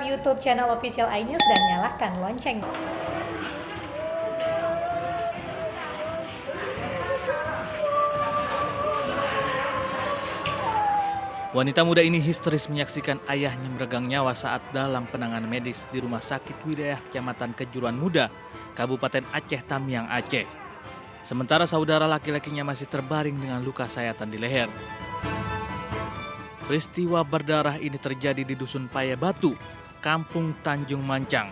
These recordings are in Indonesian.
YouTube channel official iNews dan nyalakan lonceng. Wanita muda ini histeris menyaksikan ayahnya meregang nyawa saat dalam penanganan medis di Rumah Sakit Wilayah Kecamatan Kejuruan Muda, Kabupaten Aceh Tamiang, Aceh. Sementara saudara laki-lakinya masih terbaring dengan luka sayatan di leher. Peristiwa berdarah ini terjadi di Dusun Paya Batu, Kampung Tanjung Mancang.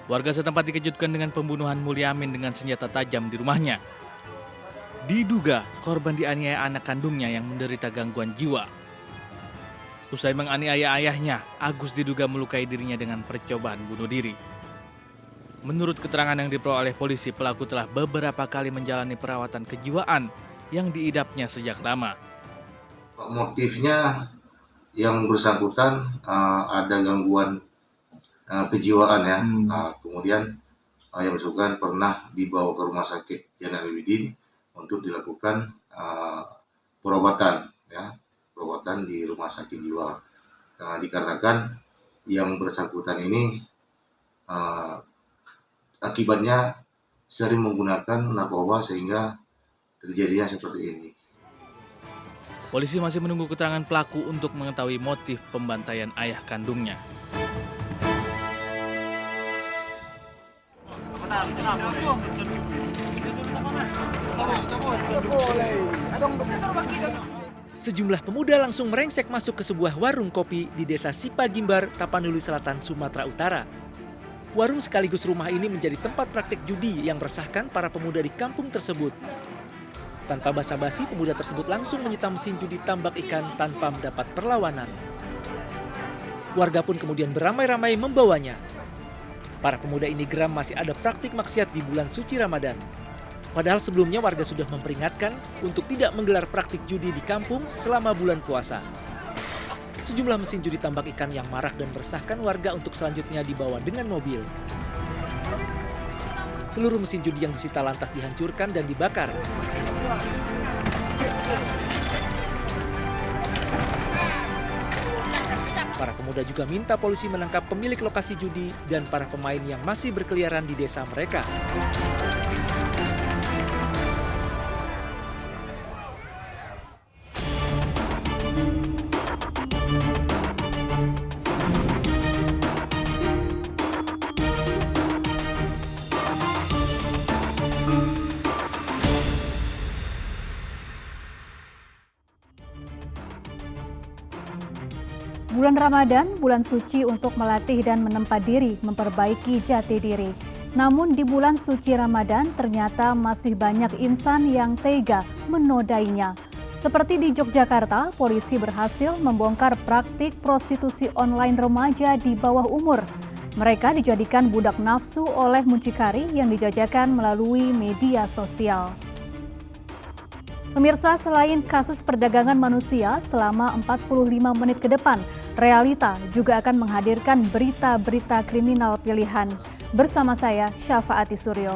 Warga setempat dikejutkan dengan pembunuhan Mulyamin dengan senjata tajam di rumahnya. Diduga korban dianiaya anak kandungnya yang menderita gangguan jiwa. Usai menganiaya ayahnya, Agus diduga melukai dirinya dengan percobaan bunuh diri. Menurut keterangan yang diperoleh polisi, pelaku telah beberapa kali menjalani perawatan kejiwaan yang diidapnya sejak lama. Motifnya yang bersangkutan ada gangguan kejiwaan ya. Kemudian yang bersangkutan pernah dibawa ke Rumah Sakit Zainal Abidin untuk dilakukan perawatan di rumah sakit jiwa. Dikarenakan yang bersangkutan ini akibatnya sering menggunakan narkoba sehingga terjadinya seperti ini. Polisi masih menunggu keterangan pelaku untuk mengetahui motif pembantaian ayah kandungnya. Sejumlah pemuda langsung merengsek masuk ke sebuah warung kopi di Desa Sipagimbar, Tapanuli Selatan, Sumatera Utara. Warung sekaligus rumah ini menjadi tempat praktik judi yang meresahkan para pemuda di kampung tersebut. Tanpa basa-basi, pemuda tersebut langsung menyita mesin judi tambak ikan tanpa mendapat perlawanan. Warga pun kemudian beramai-ramai membawanya. Para pemuda ini geram masih ada praktik maksiat di bulan suci Ramadan. Padahal sebelumnya warga sudah memperingatkan untuk tidak menggelar praktik judi di kampung selama bulan puasa. Sejumlah mesin judi tambak ikan yang marak dan meresahkan warga untuk selanjutnya dibawa dengan mobil. Seluruh mesin judi yang disita lantas dihancurkan dan dibakar. Para pemuda juga minta polisi menangkap pemilik lokasi judi dan para pemain yang masih berkeliaran di desa mereka. Bulan Ramadan, bulan suci untuk melatih dan menempa diri, memperbaiki jati diri. Namun di bulan suci Ramadan ternyata masih banyak insan yang tega menodainya. Seperti di Yogyakarta, polisi berhasil membongkar praktik prostitusi online remaja di bawah umur. Mereka dijadikan budak nafsu oleh mucikari yang dijajakan melalui media sosial. Pemirsa, selain kasus perdagangan manusia selama 45 menit ke depan, Realita juga akan menghadirkan berita-berita kriminal pilihan. Bersama saya, Syafaati Suryo.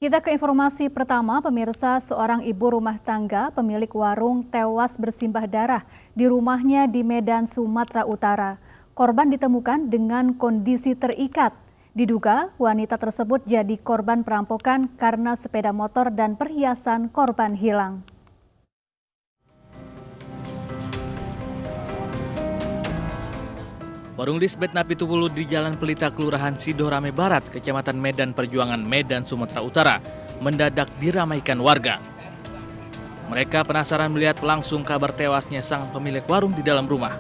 Kita ke informasi pertama, pemirsa. Seorang ibu rumah tangga pemilik warung tewas bersimbah darah di rumahnya di Medan, Sumatera Utara. Korban ditemukan dengan kondisi terikat. Diduga wanita tersebut jadi korban perampokan karena sepeda motor dan perhiasan korban hilang. Warung Lisbeth Napitupulu di Jalan Pelita, Kelurahan Sidorame Barat, Kecamatan Medan Perjuangan, Medan, Sumatera Utara, mendadak diramaikan warga. Mereka penasaran melihat langsung kabar tewasnya sang pemilik warung di dalam rumah.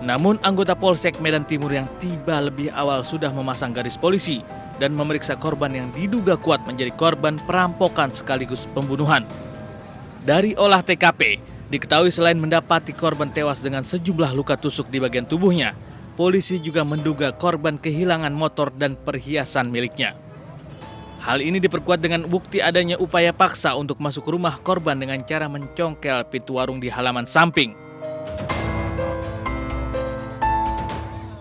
Namun anggota Polsek Medan Timur yang tiba lebih awal sudah memasang garis polisi dan memeriksa korban yang diduga kuat menjadi korban perampokan sekaligus pembunuhan. Dari olah TKP, diketahui selain mendapati korban tewas dengan sejumlah luka tusuk di bagian tubuhnya, polisi juga menduga korban kehilangan motor dan perhiasan miliknya. Hal ini diperkuat dengan bukti adanya upaya paksa untuk masuk rumah korban dengan cara mencongkel pintu warung di halaman samping.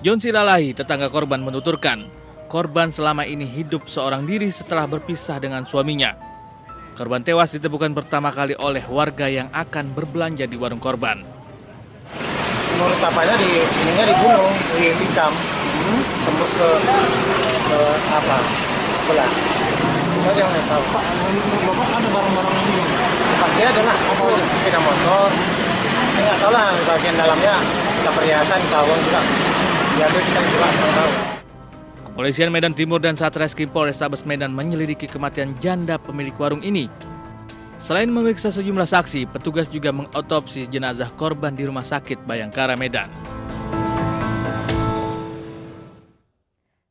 John Silalahi, tetangga korban, menuturkan, korban selama ini hidup seorang diri setelah berpisah dengan suaminya. Korban tewas ditemukan pertama kali oleh warga yang akan berbelanja di warung korban. Menurut papanya ininya dibunuh, ditikam, tembus ke sebelah. Itu aja yang saya tahu. Pak, Bapak ada barang-barang ini? Pasti ada lah, itu sepeda motor. Saya nggak tahu lah bagian dalamnya, kita perhiasan, kawang juga. Diambil kita juga nggak tahu. Kepolisian Medan Timur dan Satreskrim Polrestabes Medan menyelidiki kematian janda pemilik warung ini. Selain memeriksa sejumlah saksi, petugas juga mengotopsi jenazah korban di Rumah Sakit Bayangkara Medan.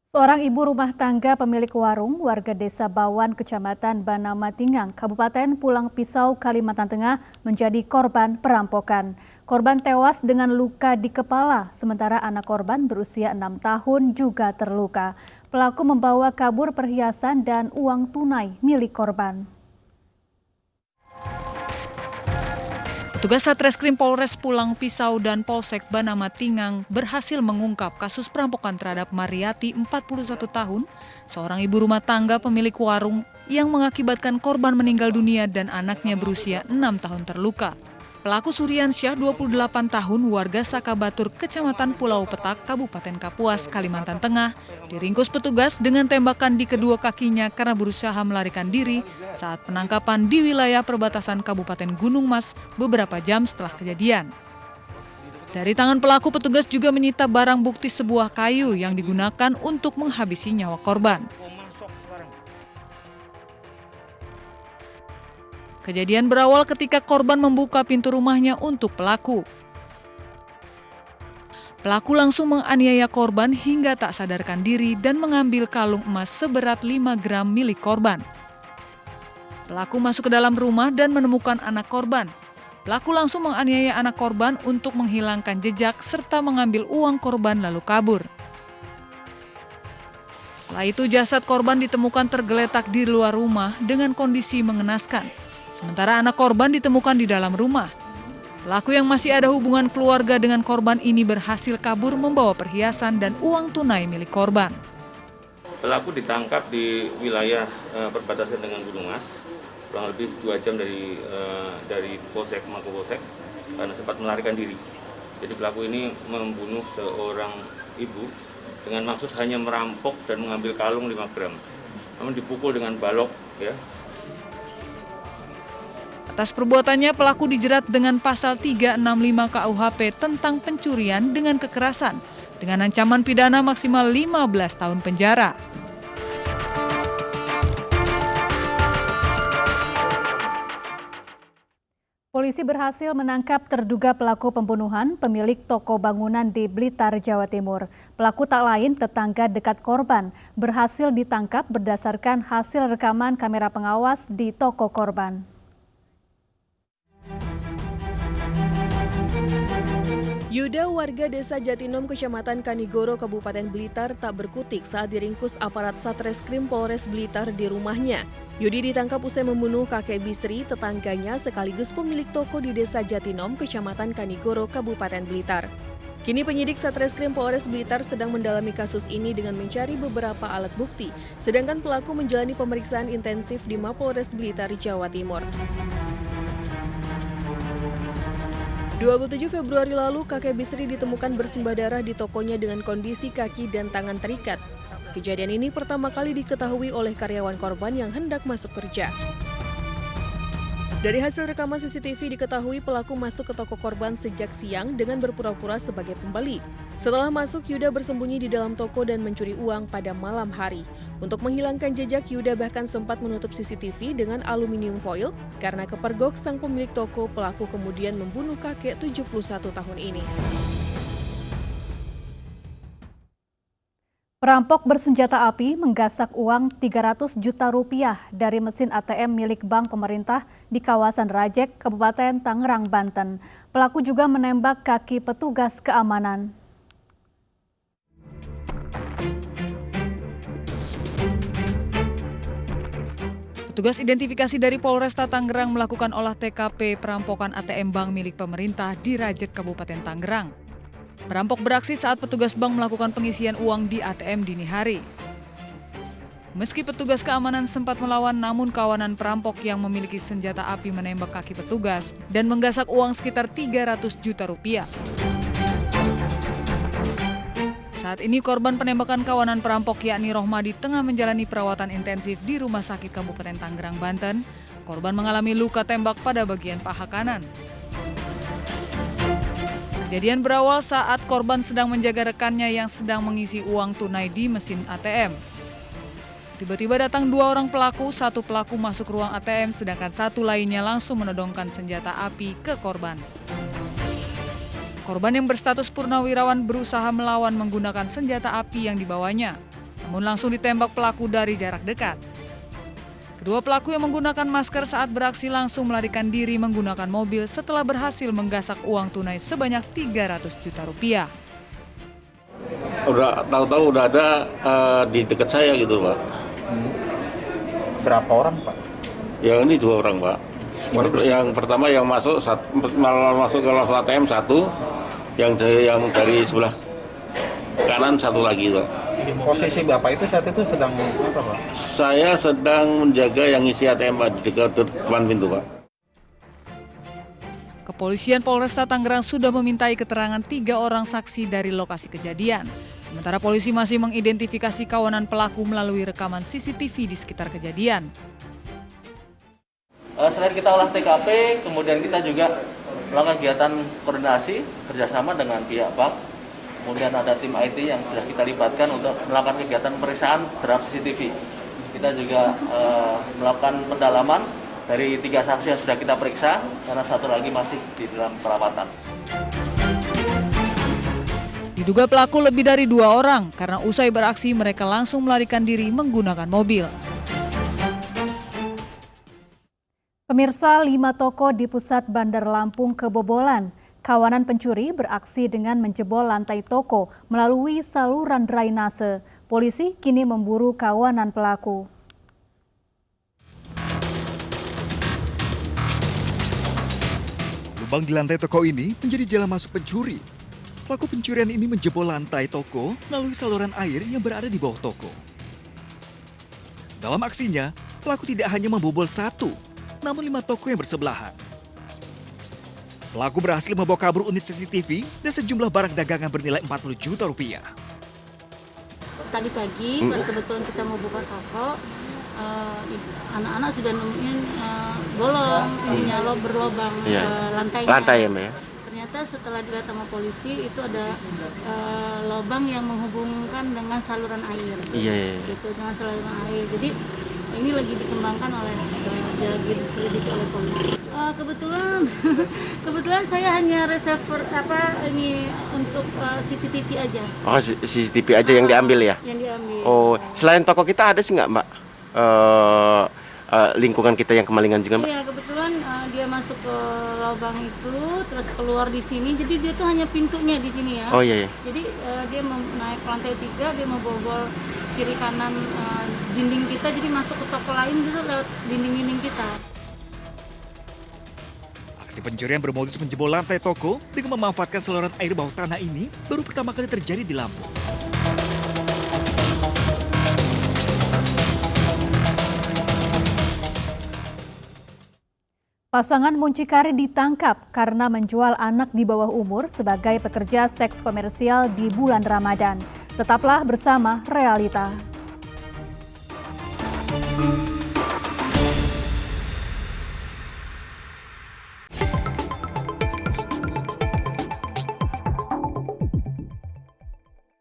Seorang ibu rumah tangga pemilik warung warga Desa Bawan, Kecamatan Banamatingang, Kabupaten Pulang Pisau, Kalimantan Tengah menjadi korban perampokan. Korban tewas dengan luka di kepala, sementara anak korban berusia 6 tahun juga terluka. Pelaku membawa kabur perhiasan dan uang tunai milik korban. Petugas Satreskrim Polres Pulang Pisau dan Polsek Banamatingang berhasil mengungkap kasus perampokan terhadap Mariati, 41 tahun, seorang ibu rumah tangga pemilik warung yang mengakibatkan korban meninggal dunia dan anaknya berusia 6 tahun terluka. Pelaku Suryansyah, 28 tahun, warga Sakabatur, Kecamatan Pulau Petak, Kabupaten Kapuas, Kalimantan Tengah, diringkus petugas dengan tembakan di kedua kakinya karena berusaha melarikan diri saat penangkapan di wilayah perbatasan Kabupaten Gunung Mas beberapa jam setelah kejadian. Dari tangan pelaku, petugas juga menyita barang bukti sebuah kayu yang digunakan untuk menghabisi nyawa korban. Kejadian berawal ketika korban membuka pintu rumahnya untuk pelaku. Pelaku langsung menganiaya korban hingga tak sadarkan diri dan mengambil kalung emas seberat 5 gram milik korban. Pelaku masuk ke dalam rumah dan menemukan anak korban. Pelaku langsung menganiaya anak korban untuk menghilangkan jejak serta mengambil uang korban lalu kabur. Setelah itu jasad korban ditemukan tergeletak di luar rumah dengan kondisi mengenaskan. Sementara anak korban ditemukan di dalam rumah. Pelaku yang masih ada hubungan keluarga dengan korban ini berhasil kabur membawa perhiasan dan uang tunai milik korban. Pelaku ditangkap di wilayah perbatasan dengan Gunung Mas, kurang lebih 2 jam dari Polsek Mapolsek karena sempat melarikan diri. Jadi pelaku ini membunuh seorang ibu dengan maksud hanya merampok dan mengambil kalung 5 gram. Namun dipukul dengan balok, ya. Atas perbuatannya, pelaku dijerat dengan pasal 365 KUHP tentang pencurian dengan kekerasan dengan ancaman pidana maksimal 15 tahun penjara. Polisi berhasil menangkap terduga pelaku pembunuhan pemilik toko bangunan di Blitar, Jawa Timur. Pelaku tak lain tetangga dekat korban, berhasil ditangkap berdasarkan hasil rekaman kamera pengawas di toko korban. Yuda, warga Desa Jatinom, Kecamatan Kanigoro, Kabupaten Blitar, tak berkutik saat diringkus aparat Satreskrim Polres Blitar di rumahnya. Yudi ditangkap usai membunuh kakek Bisri, tetangganya sekaligus pemilik toko di Desa Jatinom, Kecamatan Kanigoro, Kabupaten Blitar. Kini penyidik Satreskrim Polres Blitar sedang mendalami kasus ini dengan mencari beberapa alat bukti, sedangkan pelaku menjalani pemeriksaan intensif di Mapolres Blitar, Jawa Timur. 27 Februari lalu, kakek Bisri ditemukan bersimbah darah di tokonya dengan kondisi kaki dan tangan terikat. Kejadian ini pertama kali diketahui oleh karyawan korban yang hendak masuk kerja. Dari hasil rekaman CCTV diketahui pelaku masuk ke toko korban sejak siang dengan berpura-pura sebagai pembeli. Setelah masuk, Yuda bersembunyi di dalam toko dan mencuri uang pada malam hari. Untuk menghilangkan jejak, Yuda bahkan sempat menutup CCTV dengan aluminium foil. Karena kepergok sang pemilik toko, pelaku kemudian membunuh kakek 71 tahun ini. Perampok bersenjata api menggasak uang 300 juta rupiah dari mesin ATM milik bank pemerintah di kawasan Rajek, Kabupaten Tangerang, Banten. Pelaku juga menembak kaki petugas keamanan. Petugas identifikasi dari Polresta Tangerang melakukan olah TKP perampokan ATM bank milik pemerintah di Rajek, Kabupaten Tangerang. Perampok beraksi saat petugas bank melakukan pengisian uang di ATM dini hari. Meski petugas keamanan sempat melawan, namun kawanan perampok yang memiliki senjata api menembak kaki petugas dan menggasak uang sekitar 300 juta rupiah. Saat ini korban penembakan kawanan perampok yakni Rohmadi tengah menjalani perawatan intensif di Rumah Sakit Kabupaten Tangerang, Banten. Korban mengalami luka tembak pada bagian paha kanan. Kejadian berawal saat korban sedang menjaga rekannya yang sedang mengisi uang tunai di mesin ATM. Tiba-tiba datang 2 orang pelaku, satu pelaku masuk ruang ATM sedangkan satu lainnya langsung menodongkan senjata api ke korban. Korban yang berstatus purnawirawan berusaha melawan menggunakan senjata api yang dibawanya, namun langsung ditembak pelaku dari jarak dekat. Kedua pelaku yang menggunakan masker saat beraksi langsung melarikan diri menggunakan mobil setelah berhasil menggasak uang tunai sebanyak 300 juta rupiah. Udah tahu-tahu udah ada di dekat saya gitu, Pak. Berapa orang, Pak? Yang ini 2 orang, Pak. Yang pertama yang masuk ke los ATM 1, yang dari sebelah kanan 1 lagi, Pak. Posisi Bapak itu saat itu sedang apa, Pak? Saya sedang menjaga yang isi ATM, Pak, di depan pintu, Pak. Kepolisian Polresta Tangerang sudah memintai keterangan 3 orang saksi dari lokasi kejadian. Sementara polisi masih mengidentifikasi kawanan pelaku melalui rekaman CCTV di sekitar kejadian. Selain kita olah TKP, kemudian kita juga melakukan kegiatan koordinasi kerjasama dengan pihak bank. Kemudian ada tim IT yang sudah kita libatkan untuk melakukan kegiatan pemeriksaan terhadap CCTV. Kita juga melakukan pendalaman dari 3 saksi yang sudah kita periksa, karena 1 lagi masih di dalam perawatan. Diduga pelaku lebih dari 2 orang, karena usai beraksi mereka langsung melarikan diri menggunakan mobil. Pemirsa, 5 toko di pusat Bandar Lampung kebobolan. Kawanan pencuri beraksi dengan menjebol lantai toko melalui saluran drainase. Polisi kini memburu kawanan pelaku. Lubang di lantai toko ini menjadi jalan masuk pencuri. Pelaku pencurian ini menjebol lantai toko melalui saluran air yang berada di bawah toko. Dalam aksinya, pelaku tidak hanya membobol 1, namun 5 toko yang bersebelahan. Pelaku berhasil membawa kabur unit CCTV dan sejumlah barang dagangan bernilai 40 juta rupiah. Tadi pagi pas kebetulan kita mau buka toko, anak-anak sudah nemuin bolong, ininya berlobang lantainya. Lantai ya, Mbak ya? Ternyata setelah dilihat sama polisi itu ada lubang yang menghubungkan dengan saluran air. Iya. Gitu, dengan saluran air. Jadi ini lagi dikembangkan oleh lagi diselidiki oleh polisi. Kebetulan saya hanya reserver untuk CCTV aja. Oh, CCTV aja yang diambil ya? Yang diambil. Oh, selain toko kita ada sih nggak, Mbak? Lingkungan kita yang kemalingan juga, Mbak? Iya, kebetulan dia masuk ke lubang itu, terus keluar di sini. Jadi dia tuh hanya pintunya di sini ya. Oh iya. Jadi dia naik ke lantai 3, dia membobol kiri kanan dinding kita, jadi masuk ke toko lain gitu lewat dinding-dinding kita. Aksi pencurian bermodus menjebol lantai toko dengan memanfaatkan saluran air bawah tanah ini baru pertama kali terjadi di Lampung. Pasangan muncikari ditangkap karena menjual anak di bawah umur sebagai pekerja seks komersial di bulan Ramadan. Tetaplah bersama Realita.